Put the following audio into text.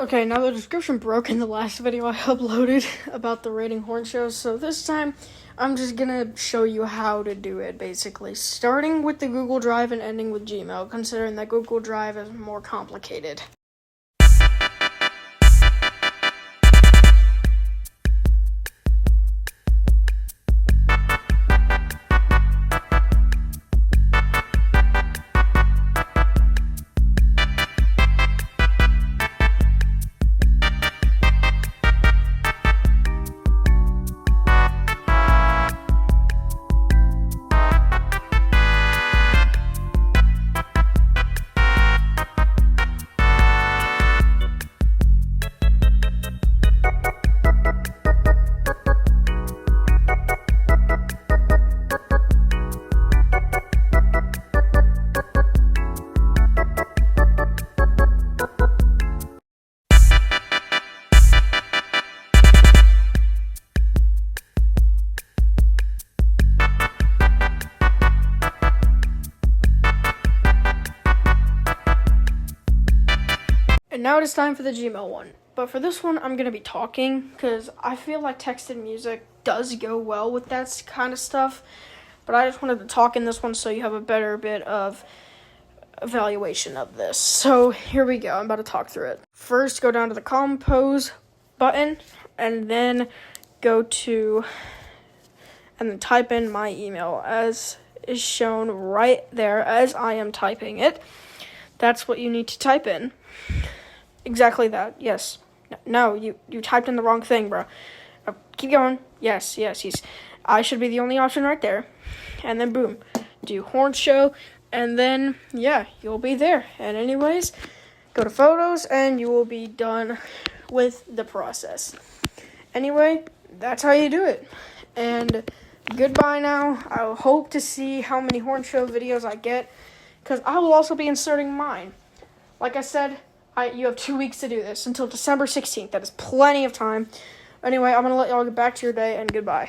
Okay, now the description broke in the last video I uploaded about the rating horn shows, so this time I'm just gonna show you how to do it, basically. Starting with the Google Drive and ending with Gmail, considering that Google Drive is more complicated. And now it is time for the Gmail one. But for this one, I'm going to be talking because I feel like texted music does go well with that kind of stuff. But I just wanted to talk in this one so you have a better bit of evaluation of this. So here we go. I'm about to talk through it. First, go down to the compose button and then go to and then type in my email as is shown right there as I am typing it. That's what you need to type in. Exactly that. Yes. No, you typed in the wrong thing, bro. Keep going. Yes. I should be the only option right there. And then boom. Do horn show. And then, yeah, you'll be there. And anyways, go to photos and you will be done with the process. Anyway, that's how you do it. And goodbye now. I hope to see how many horn show videos I get, because I will also be inserting mine. Like I said, you have 2 weeks to do this until December 16th. That is plenty of time. Anyway, I'm going to let y'all get back to your day, and goodbye.